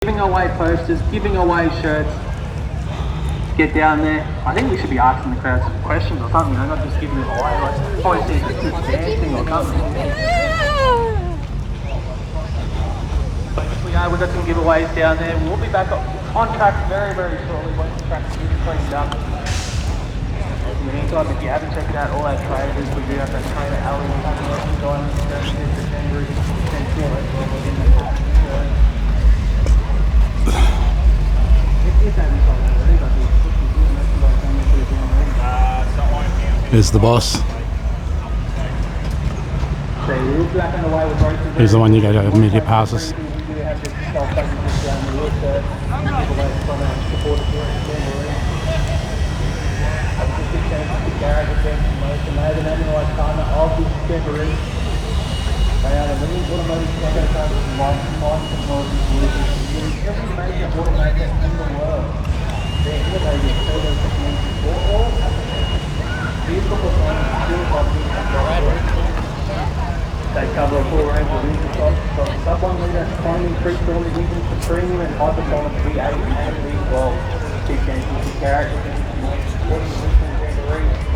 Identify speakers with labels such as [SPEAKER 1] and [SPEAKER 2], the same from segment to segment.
[SPEAKER 1] Giving away posters, giving away shirts. Get down there. I think we should be asking the crowd some questions or something, not just giving them away. Like, obviously, just dancing or something. We've got some giveaways down there. We'll be back on track very, very shortly once the track is cleaned up. In the meantime, if you haven't checked out all our traders, we do have that trader alley going on the Jamboree.
[SPEAKER 2] Here's the boss. Here's the one you go to media passes. Garrett Brisbane Jamboree. They are the leading automotive cargo company in modern technology solutions. Every major automaker in the world. They're innovative cargo technology for all applications. Vehicle performance, fuel economy, and driver. They cover a full range of engine types from sub-1 litre climbing three-cylinder engines to premium and high-performance V8 and V12. Keep changing to Garrett Brisbane Jamboree.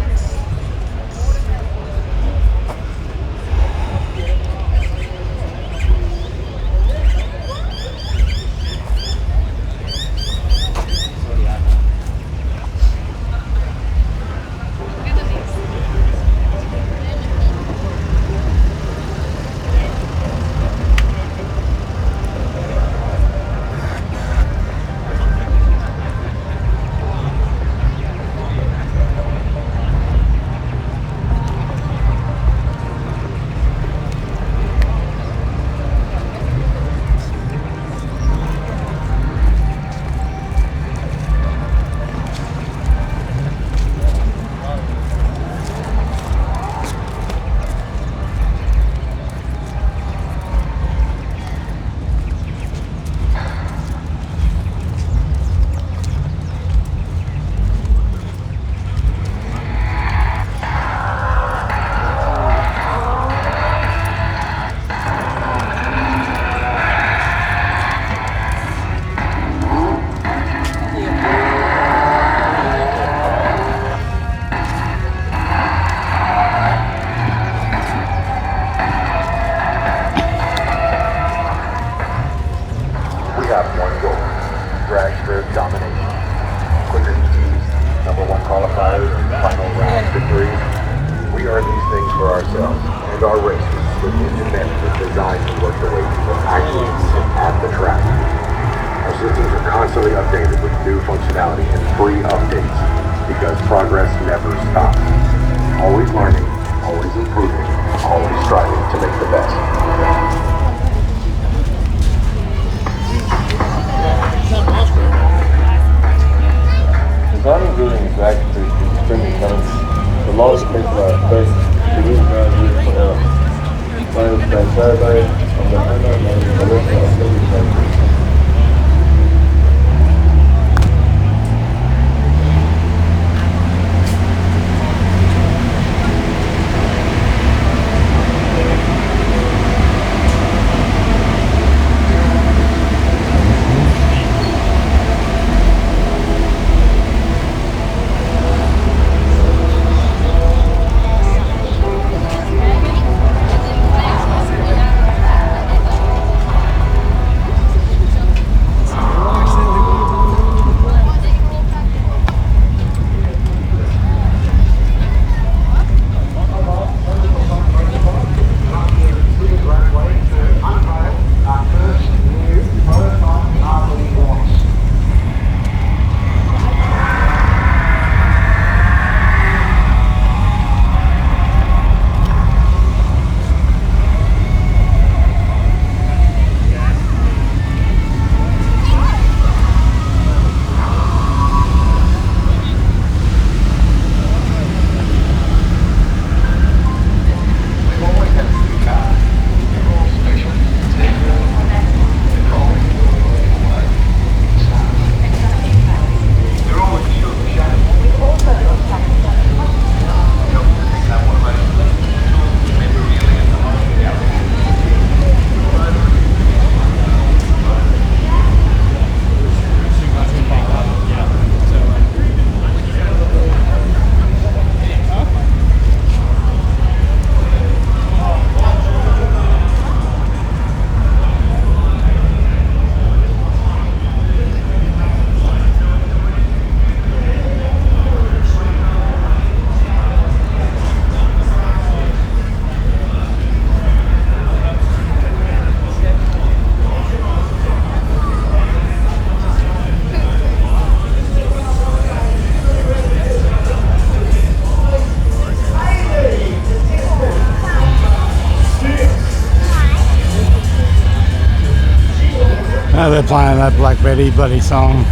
[SPEAKER 3] playing that Black Betty bloody song.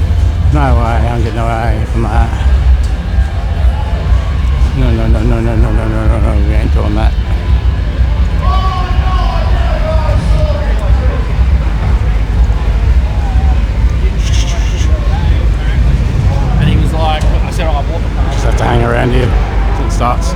[SPEAKER 3] No way, I don't get no A from that. No, we ain't doing that.
[SPEAKER 1] And he was like, I said, oh, I bought the car.
[SPEAKER 3] Just have to hang around here until it starts.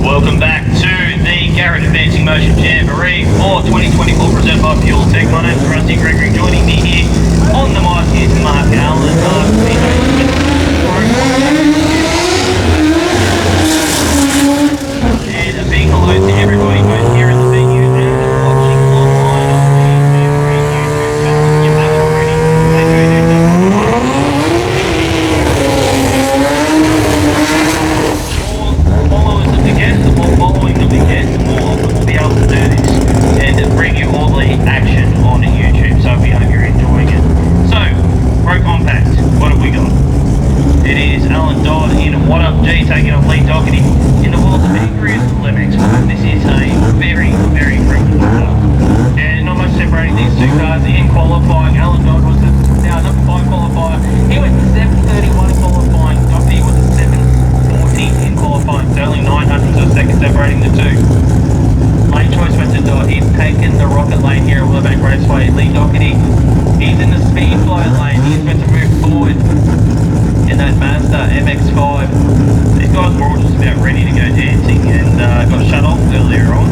[SPEAKER 4] Welcome back to the Garrett Brisbane Jamboree for 2024, presented by Fuel Tech. My name's Rusty Gregory, joining me here on the mic is Mark Allen. And a big hello to everybody both here in the venue and watching online on the Jamboree YouTube channel. If you haven't already, please do followers of the guests, the more following of the guests, the more we'll be able to do this and bring you all the action on YouTube. So we hope you're enjoying it. So, Pro Compact, what have we got? It is Alan Dodd in What Up G taking on Lee Doherty in the world's angriest Lemx. This is a very, very freaking car. And not much separating these two cars. In qualifying, Alan Dodd was now number 5 qualifier. He went 7:31 in qualifying. Doherty was 7:14 in qualifying. So only 900 of a second separating the two. Lane choice went to Dodd. He's taken the rocket lane here at Willowbank Raceway. Lee Doherty, he's in the speed flow lane. He's meant to move forward in that Mazda MX-5. These guys were all just about ready to go dancing and got shut off earlier on.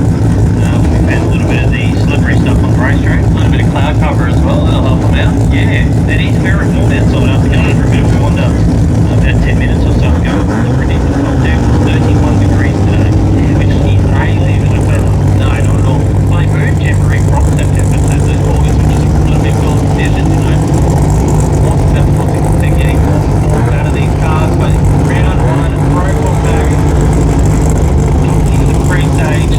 [SPEAKER 4] We found a little bit of the slippery stuff on the racetrack, a little bit of cloud cover as well, that'll help them out. Yeah, it is very warm outside after going for a bit of a wander about 10 minutes or so ago. It's pretty hot there, 31 degrees today, which is crazy with the weather. No, not at all. Well, they moved Jamboree from September to this August, which is a little bit well decision, you know. They're getting more out of these cars, but round one and Pro Compact into the pre-stage.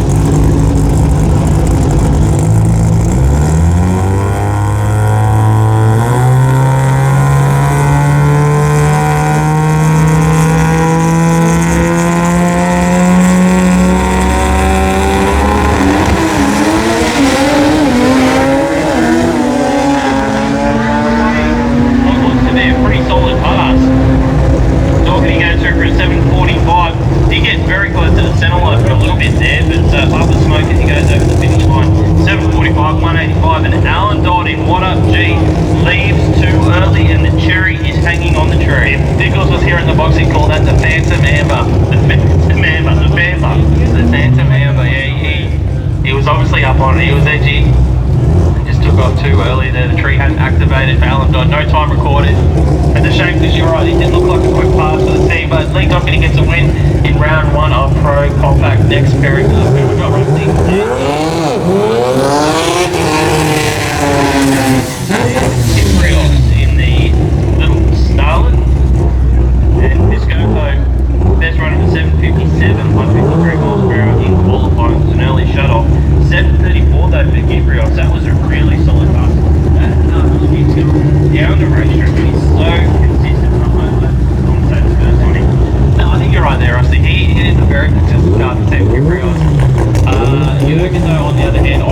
[SPEAKER 4] Jurgen, though, on the other hand,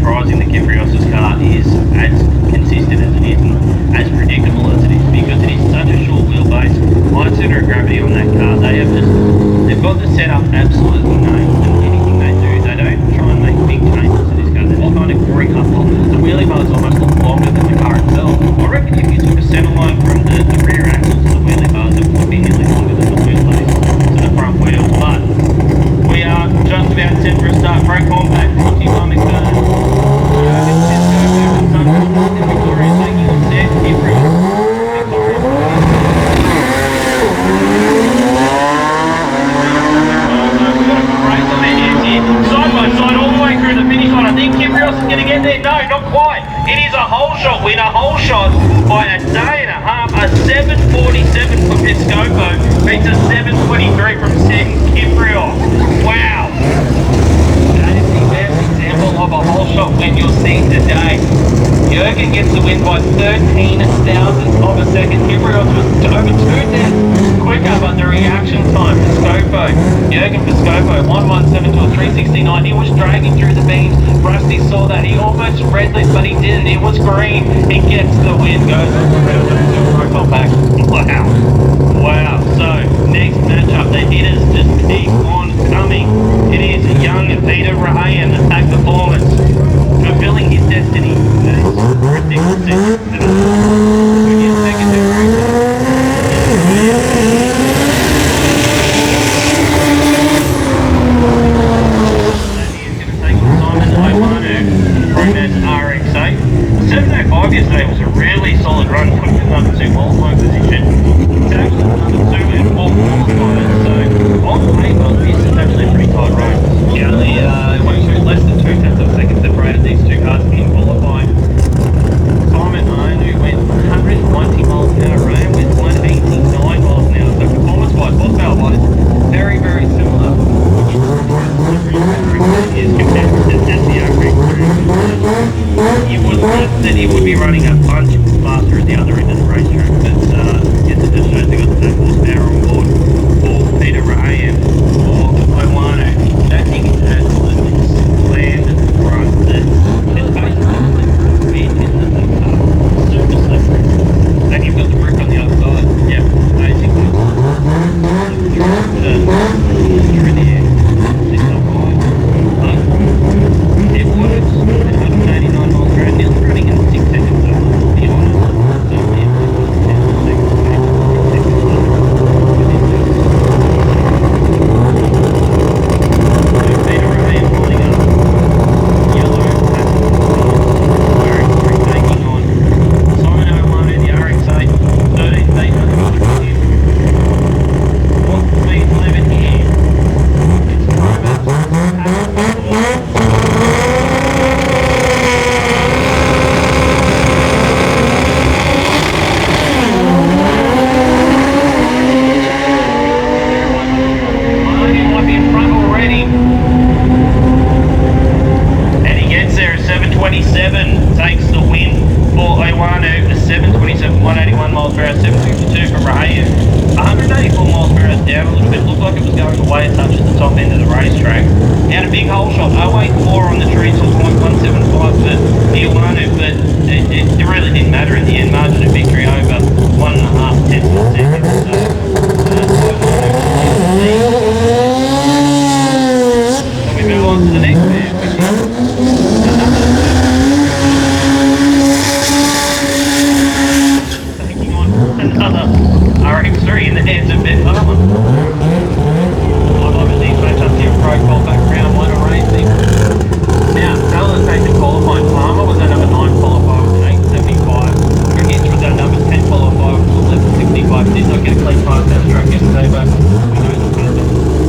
[SPEAKER 4] surprising that Kiprios' car is as consistent as it is and as predictable as it is, because it is such a short wheelbase, high center of gravity on that car. They've got the setup absolutely nailed, and anything they do, they don't try and make big changes to this car. They just kind of creep up on it. The wheelie bars almost look longer than the car itself. I reckon if you took a center line from the rear axle to the wheelie bars, it would be nearly longer than the wheelbase to the front wheel. But we are just about set for a start. Brake compact, brought to you by McDonald's. Victoria taking on set. Side by side all the way through the finish line. I think Kiprios is going to get there. No, not quite. It is a whole shot win, a whole shot by a day and a half. A 7:47 for Piscopo beats a 7:23 from Kiprios. Wow. That is the best example of a whole shot win you'll see today. Jürgen gets the win by 13 thousandths of a second. Kiprios was over 2 tenths quicker, but the reaction time, Jürgen Piscopo, 117 to a 369. He was dragging through the beams. Rusty saw that. He almost red lit, but he didn't. It was green. He gets the win. Goes around the profile back. Wow. Wow. So, next matchup, the hitters just keep on coming. It is young Peter Rahayan, attack performance, fulfilling his destiny. Ridiculous. Yesterday was a really solid run, put him in number 2 qualifying position. It's actually number 2 in 4 qualifiers, so on paper this is actually a pretty tight run. Yeah, only less than 2 tenths of a second separated these two cars in qualifying. Simon Anu went 190 miles an hour, ran with 189 miles an hour, so performance-wise, horsepower-wise, very, very similar. Is compared to the average. You would think that he would be running a bunch faster at the other end of the racetrack, but yes, it just shows they got the same horsepower on board for Peter Rahayan or Iwano. That thing is absolutely slammed front. It's basically super slippery. And you've got the brick on the other side. Yeah, basically. Through the air. It's not quite. But it works. 189 miles per hour, nearly running in 6 seconds, so to be honest, certainly it was 10 seconds. Peter Rahayan pulling up yellow wearing three, taking on Simon Iwano, the RX8, 13,800 him. What's the speed limit here? It's might be in front already. And he gets there at 7:27, takes the win for Iwano, a 7:27, 181 miles per hour, 752 from Rahayan. 184 miles per hour down a little bit, looked like it was going away a touch at the top end of the racetrack. He had a big hole shot, 084 on the trees, was 0.175 for Iwano, but it really didn't matter in the end. Margin of victory over 1.5 tenths of a second. So we move on to the next bit, which is taking on another RX3 in the hands of Ben Palmer. Obviously, he's matched up to your profile background, one or anything. Now, Taylor's taken qualifying. Palmer was at number 9 qualifier with an 875. Griggins was at number 10 qualifier with 1165. Did not get a clean pass down the track yesterday, but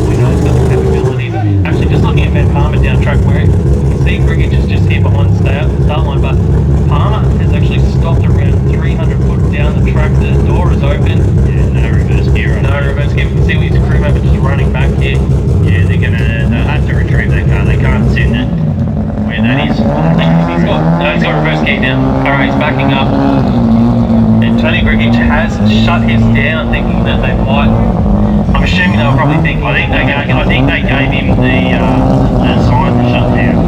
[SPEAKER 4] we know he's got the capability. Actually, just looking at Ben Palmer down track where you can see Griggins is just here behind the start line, but Palmer has actually stopped around 300 foot down the track. The door is open. Yeah, no reverse gear. No reverse gear. We can see his crew member just running back here. Yeah, they'll have to retrieve that car. They can't send it where that is. He's got reverse gear now. Alright, he's backing up. And Tony Griggins has shut his down, thinking that they might. I'm assuming they'll probably think. I think they gave him the sign to shut down.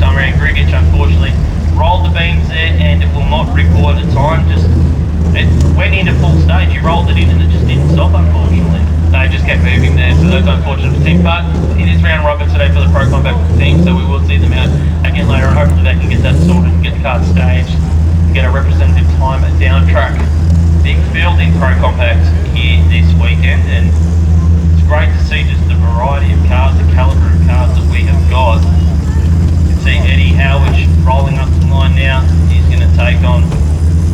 [SPEAKER 4] time around. Grigic, unfortunately, rolled the beams there, and it will not record at the time. It went into full stage, you rolled it in and it just didn't stop, unfortunately. They just kept moving there, so that's unfortunate for the team. But it is round robin today for the Pro Compact team, so we will see them out again later on. Hopefully they can get that sorted and get the car staged and get a representative time down track. Big field in Pro Compact here this weekend, and it's great to see just the variety of cars, the calibre of cars that we have got. You can see Eddie Howard rolling up the line now. He's going to take on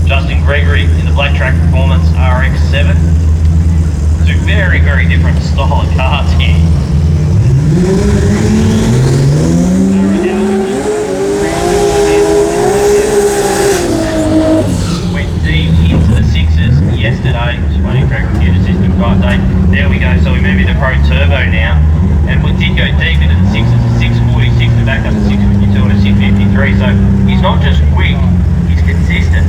[SPEAKER 4] Justin Gregory in the Black Track Performance RX-7. Two very, very different style of cars here. Went deep into the sixes yesterday. Just waiting for our computer system to update. There we go, so we move into Pro Turbo now. And we did go deep into the sixes, a 646 to back up to 652 and a 653. So he's not just quick, he's consistent.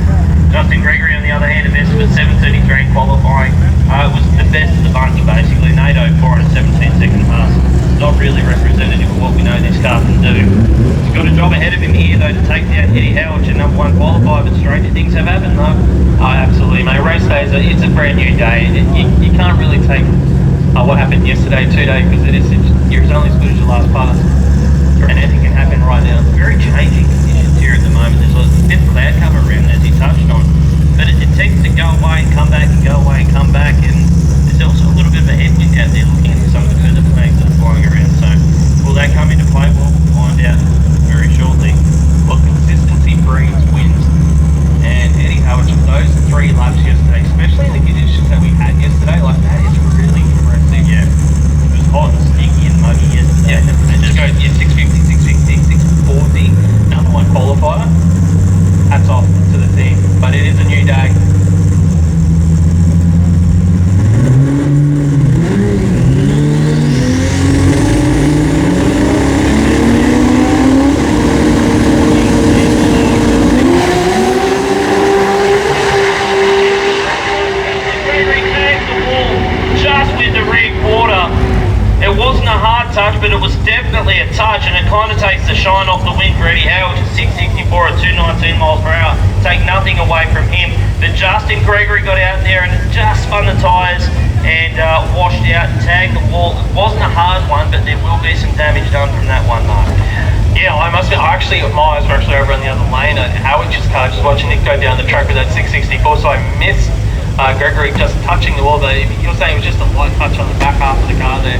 [SPEAKER 4] Justin Gregory, on the other hand, a best of 7:33 in qualifying. It was the best of the bunch, basically. NATO 4 and a 17-second pass. Not really representative of what we know this car can do. He's got a job ahead of him here, though, to take down Eddie Howard, number 1 qualifier, but stranger things have happened, though. Oh, absolutely, mate. Race day, it's a brand new day. You can't really take what happened yesterday, 2 days, because you're only as good as your last pass. And anything can happen right now. Very changing conditions here at the moment. There's a bit of cloud cover around, as he touched on. But it tends to go away and come back and go away and come back. And there's also a little bit of a headwind out there looking at some of the feather flags that are flying around. So will that come into play? Well, we'll find out very shortly. Well, consistency breeds wins. And Eddie Howard, those 3 laps yesterday, especially in the conditions that we had yesterday, like that is really impressive. Yeah. It was hot and sticky and muggy yesterday. Yeah. And just go, 650, 650, 640, number 1 qualifier. Hats off to the team, but it is a new day. But it was definitely a touch, and it kind of takes the shine off the win for Eddie Howard, which is 664 at 219 miles per hour. Take nothing away from him. But Justin Gregory got out there and just spun the tyres and washed out and tagged the wall. It wasn't a hard one, but there will be some damage done from that one, Mark.
[SPEAKER 1] Yeah, I must admit, my eyes were actually over on the other lane at Howard's car, just watching it go down the track with that 664, so I missed Gregory just touching the wall. But you're saying it was just a light touch on the back half of the car there.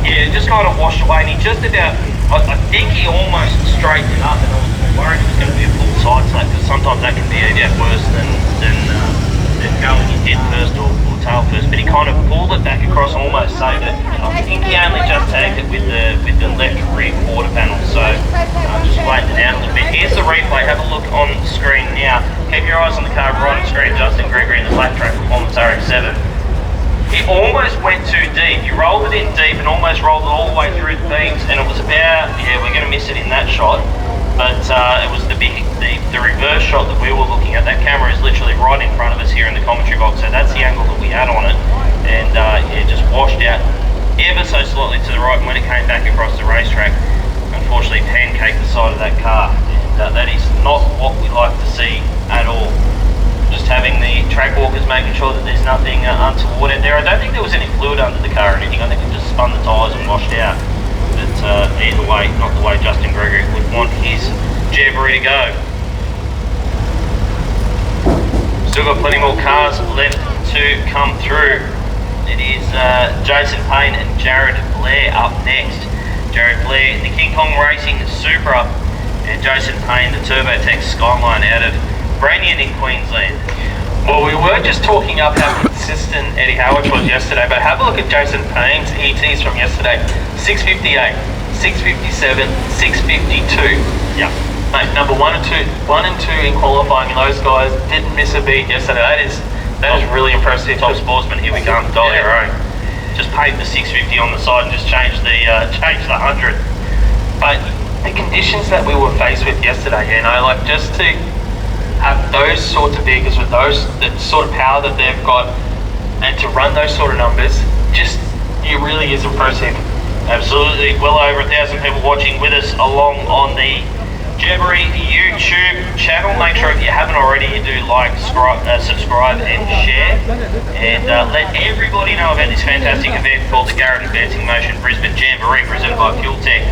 [SPEAKER 4] Yeah, just kind of washed away, and he just about, I think he almost straightened it up, and I was worried it was going to be a full side slap, because sometimes that can be a bit worse than going in head first or tail first, but he kind of pulled it back across and almost saved it. I think he only just tagged it with the left rear quarter panel, so just flattened it out a little bit. Here's the replay, have a look on the screen now. Keep your eyes on the car right on the screen. Justin Gregory in the Black Track Performance RX-7. He almost went too deep. He rolled it in deep and almost rolled it all the way through the beams, and it was about, yeah, we're going to miss it in that shot, but it was the reverse shot that we were looking at. That camera is literally right in front of us here in the commentary box, so that's the angle that we had on it, and it just washed out ever so slightly to the right, and when it came back across the racetrack, unfortunately pancaked the side of that car, and that is not what we like to see at all. Just having the track walkers making sure that there's nothing untoward out there. I don't think there was any fluid under the car or anything. I think it just spun the tyres and washed out. But either way, not the way Justin Gregory would want his Jamboree to go. Still got plenty more cars left to come through. It is Jason Payne and Jared Blair up next. Jared Blair, the King Kong Racing Supra, and Jason Payne, the TurboTech Skyline out of Branyan in Queensland.
[SPEAKER 1] Well, we were just talking up how consistent Eddie Howard was yesterday, but have a look at Jason Payne's ETs from yesterday. 658, 657, 652.
[SPEAKER 4] Yeah.
[SPEAKER 1] Mate, number 1 and 2 in qualifying, and those guys didn't miss a beat yesterday. That is really impressive.
[SPEAKER 4] Top sportsman, here we come, dial your own. Just paid the 650 on the side and just changed the 100.
[SPEAKER 1] But the conditions that we were faced with yesterday, you know, like just to have those sorts of vehicles with the sort of power that they've got, and to run those sort of numbers, just it really is impressive.
[SPEAKER 4] Absolutely, well over 1,000 people watching with us along on the Jamboree YouTube channel. Make sure if you haven't already, you do like, subscribe and share, and let everybody know about this fantastic event called the Garrett Brisbane Jamboree, presented by Fuel Tech.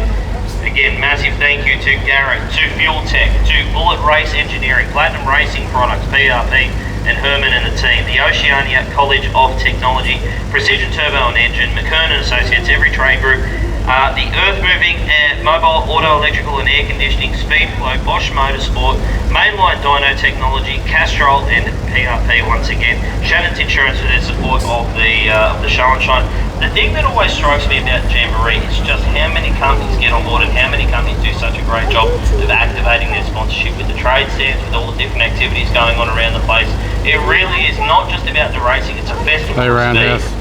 [SPEAKER 4] Again, massive thank you to Garrett, to Fuel Tech, to Bullet Race Engineering, Platinum Racing Products, PRP, and Herman and the team, the Oceania College of Technology, Precision Turbo and Engine, McKern and Associates, every trade group, the Earth Moving, Mobile Auto Electrical and Air Conditioning, Speedflow, Bosch Motorsport, Mainline Dyno Technology, Castrol and PRP once again, Shannon's Insurance for their support of the show and shine. The thing that always strikes me about Jamboree is just how many companies get on board and how many companies do such a great job of activating their sponsorship with the trade stands, with all the different activities going on around the place. It really is not just about the racing, it's a festival of speed.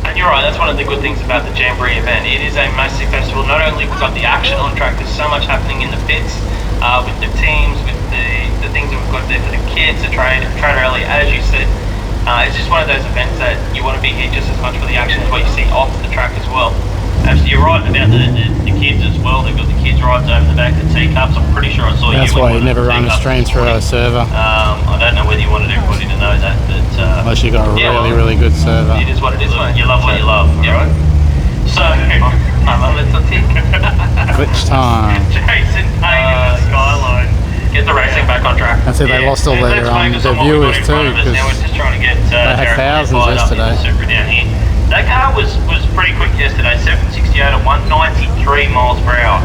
[SPEAKER 5] And you're right, that's one of the good things about the Jamboree event. It is a massive festival. Not only we've got the action on track, there's so much happening in the pits, with the teams, with the things that we've got there for the kids, the trade early, as you said. It's just one of those events that you want to be here just as much for the action as what you see off the track as well.
[SPEAKER 4] Actually, you're right about the kids as well. They've got the kids rides over the back, the teacups. I'm pretty sure I saw you.
[SPEAKER 3] That's why you never run a stream through a server.
[SPEAKER 4] I don't know whether you wanted everybody to know that, but
[SPEAKER 3] Unless you got a really good server.
[SPEAKER 5] It is what it is, mate.
[SPEAKER 4] You love what you love,
[SPEAKER 5] Yeah.
[SPEAKER 4] right? So,
[SPEAKER 5] I'm a little tick.
[SPEAKER 3] Glitch time.
[SPEAKER 4] Jason Payne, Skyline.
[SPEAKER 5] Get the racing back on track.
[SPEAKER 3] That's it, they lost all their viewers too, because
[SPEAKER 4] now we're just trying to get
[SPEAKER 3] they had thousands yesterday.
[SPEAKER 4] Super down here. That car was pretty quick yesterday, 768 at 193 miles per hour.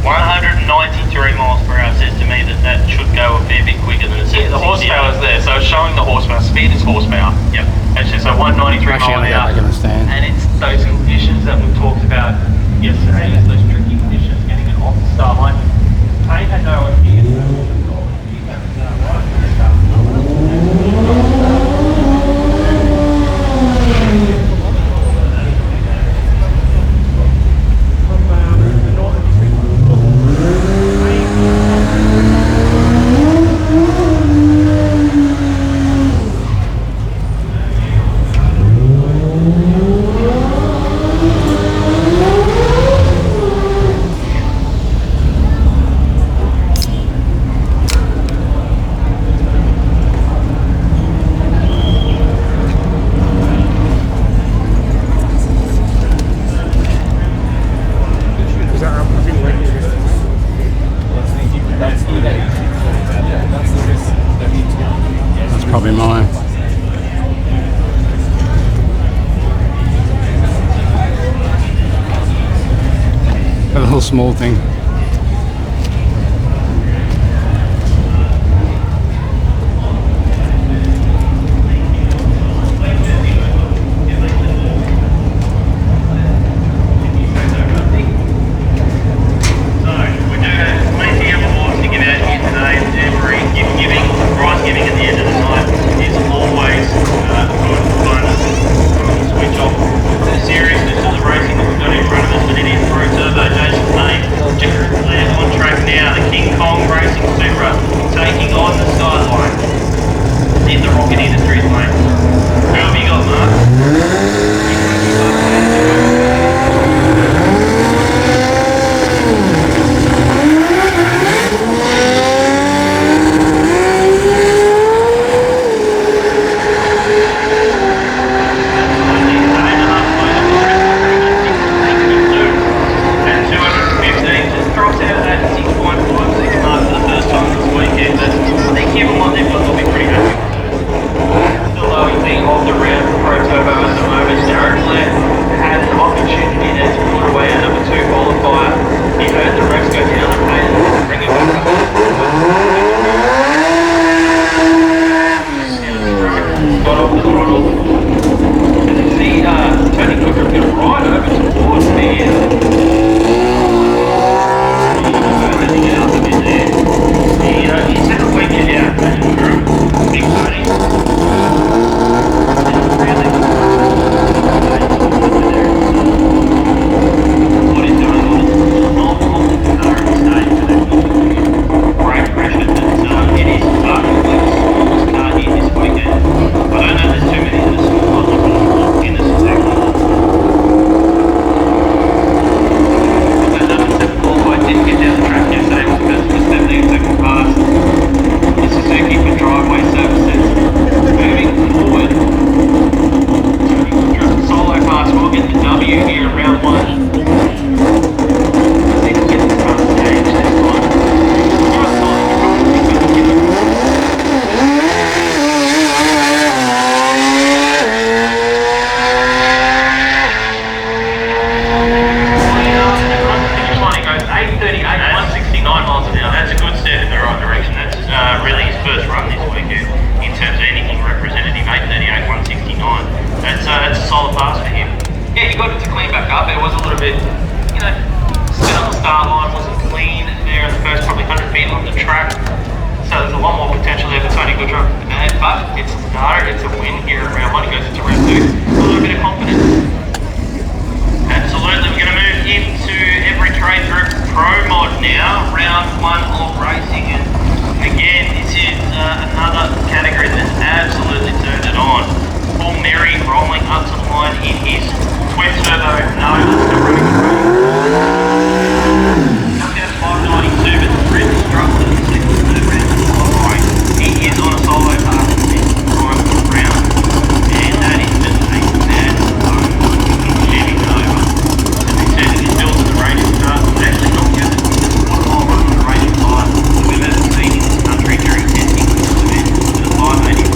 [SPEAKER 4] 193 miles per hour says to me that should go a fair bit quicker than a 768.
[SPEAKER 5] The horsepower is there, so it's showing the horsepower. Speed is horsepower.
[SPEAKER 4] Yep.
[SPEAKER 5] Actually, so 193
[SPEAKER 3] Actually,
[SPEAKER 5] miles
[SPEAKER 3] I'm
[SPEAKER 5] an hour.
[SPEAKER 3] back in the stand.
[SPEAKER 5] And it's those conditions that we talked about yesterday, it's those tricky conditions, getting it off the start line. Payne had no idea.
[SPEAKER 3] That's probably mine. A little small thing.
[SPEAKER 4] Seriousness of the racing that we've got in front of us, but it is for a turbo Jason Payne.
[SPEAKER 5] solid pass for him. Yeah, he got it to clean back up. It was a little bit, you know, spin on the start line, wasn't clean there in the first probably 100 feet on the track. So there's a lot more potential there for Tony Goodrow. But it's a win here in round 1. He goes into round 2. A little bit of confidence. Absolutely, we're going to move into every trade group pro mod now. Round 1 of racing. And again, this is another category that's absolutely turned it on. Paul Merry rolling up to the line in his twin turbo. No, that's the road. Comes down to 592, but really struggled in the second and third round. Alright, he is on a solo pass in this prime round, and that is just a bad zone. He's shooting it over. As we said, he's built to the racing start, but actually not yet. One mile run on the racing side we've ever seen in this country during testing for this event. At a 585,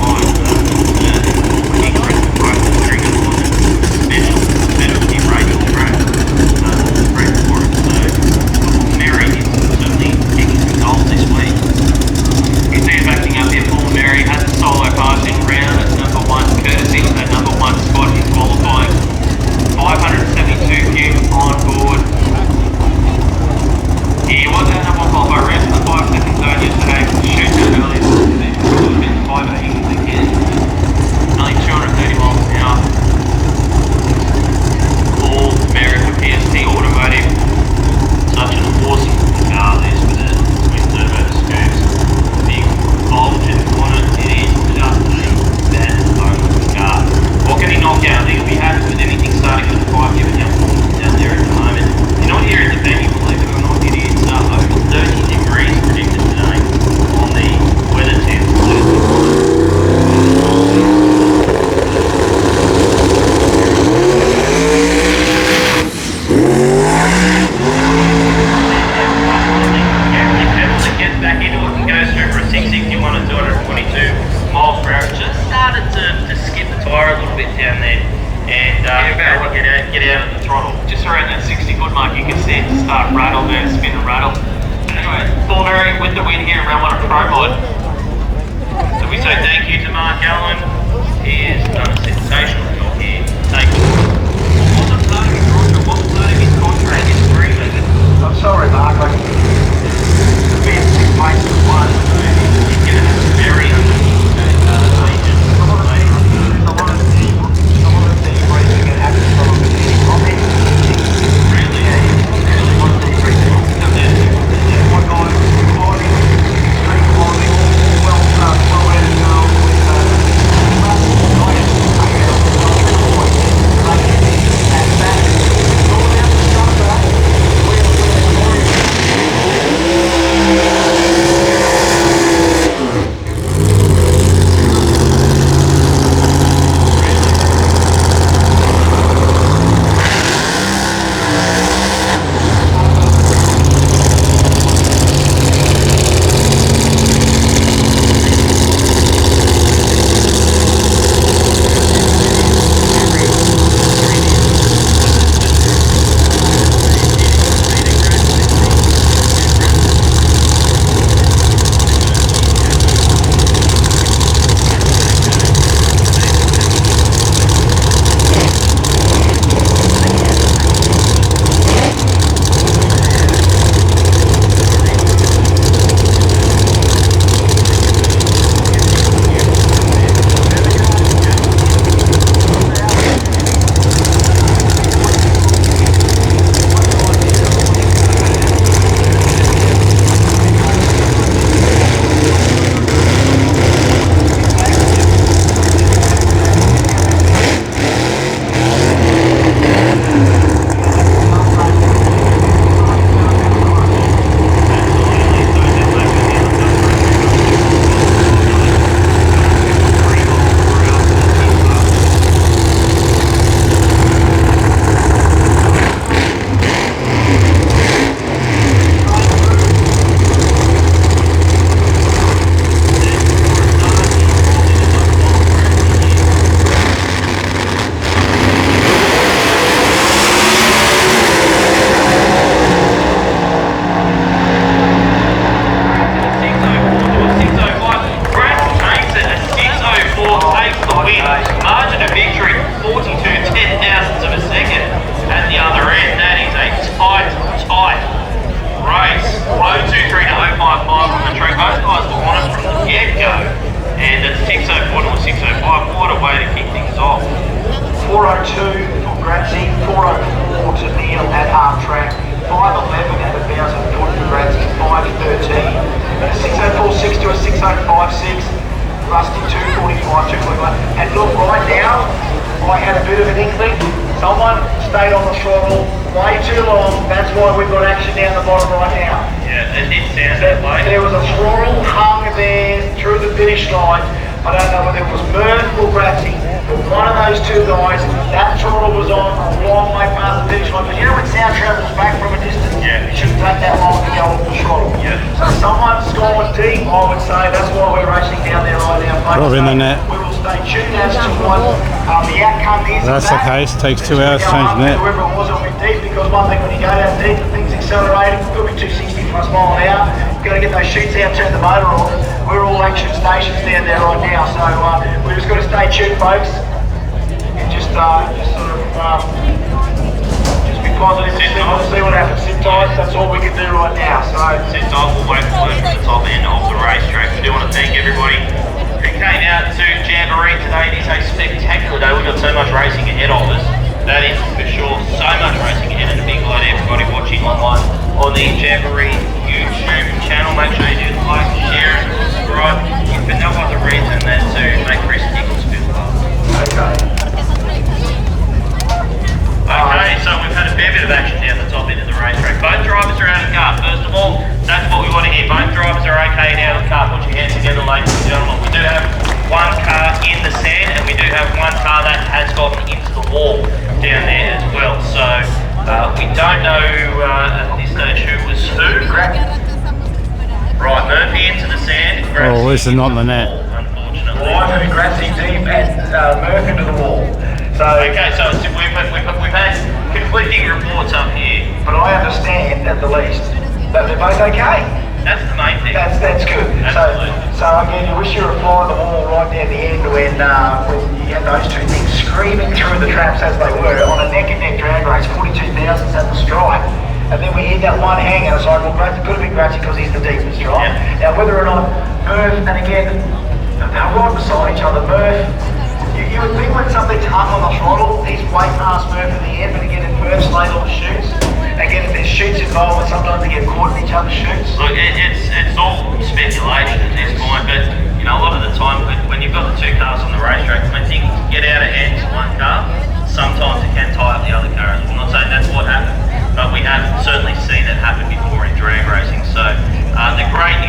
[SPEAKER 2] had a bit of an inkling. Someone stayed on the throttle way too long. That's why we've got action down the bottom right now.
[SPEAKER 4] Yeah, it did sound that way.
[SPEAKER 2] There was a throttle hung there through the finish line. I don't know whether it was Murph or Gratsy, but one of those two guys, that throttle was on a long way past the finish line. But you know when sound travels back from a distance, it shouldn't take that long to go off the throttle.
[SPEAKER 4] Yeah.
[SPEAKER 2] So someone's gone deep, I would say. That's why we're racing down there right now.
[SPEAKER 3] Probably in the net.
[SPEAKER 2] We will stay tuned as to what the outcome is.
[SPEAKER 3] That's the case. Takes 2 hours to change the net.
[SPEAKER 2] Whoever it was on deep, because one thing when you go down deep, the thing's accelerating. It could be 260 plus mile an hour. You've got to get those chutes out, turn the motor on. We're all action stations down there right now, so we've just got to stay tuned, folks, and just sort of just be positive. See what happens. Sit tight. That's all we can do right now. So
[SPEAKER 4] Sit tight. We'll wait for the top end of the racetrack. We do want to thank everybody who came out to Jamboree today. It is a spectacular day. We've got so much racing ahead of us. That is for sure. So much racing ahead, and a big hello to everybody watching online on the Jamboree YouTube channel. Make sure you do like, share, and subscribe. If for no other reason than to make Chris Nichols feel well. Okay, so we've had a fair bit of action down the top end of the racetrack. Both drivers are out of the car. First of all, that's what we want to hear. Both drivers are okay out of the car. Put your hands together, ladies and gentlemen. We do have one car in the sand, and we do have one car that has gotten into the wall down there as well. So we don't know at this stage who was who. Right, Murphy into the sand.
[SPEAKER 3] Oh, this is not the net.
[SPEAKER 4] Unfortunately.
[SPEAKER 2] Wyman and Gratsy deep and Murph into the wall. So
[SPEAKER 4] Okay, so we've had conflicting reports up here.
[SPEAKER 2] but I understand at the least that they're both okay.
[SPEAKER 4] That's the main thing.
[SPEAKER 2] That's good.
[SPEAKER 4] Absolutely.
[SPEAKER 2] So again, you wish you were flying the wall right down the end when you had those two things screaming through the traps as they were on a neck-and-neck drag race, 42,000 at the stripe. And then we hit that one hang, and it's like, well, Gratsy could have been Gratsy because he's the deepest, right?
[SPEAKER 4] Yeah.
[SPEAKER 2] Now, whether or not Murph, and again, they're right beside each other. Murph, you would think when something's hung on the throttle, he's way past Murph in the end, but again, if Murph's laid on the chutes, again, if there's chutes involved, sometimes they get caught in each other's chutes.
[SPEAKER 4] Look, it's all speculation at this point, but you know, a lot of the time when you've got the two cars on the racetrack, when things get out of hand to one car, sometimes it can tie up the other car. I'm not saying that's what happened, but we have certainly seen it happen before in drag racing. So the great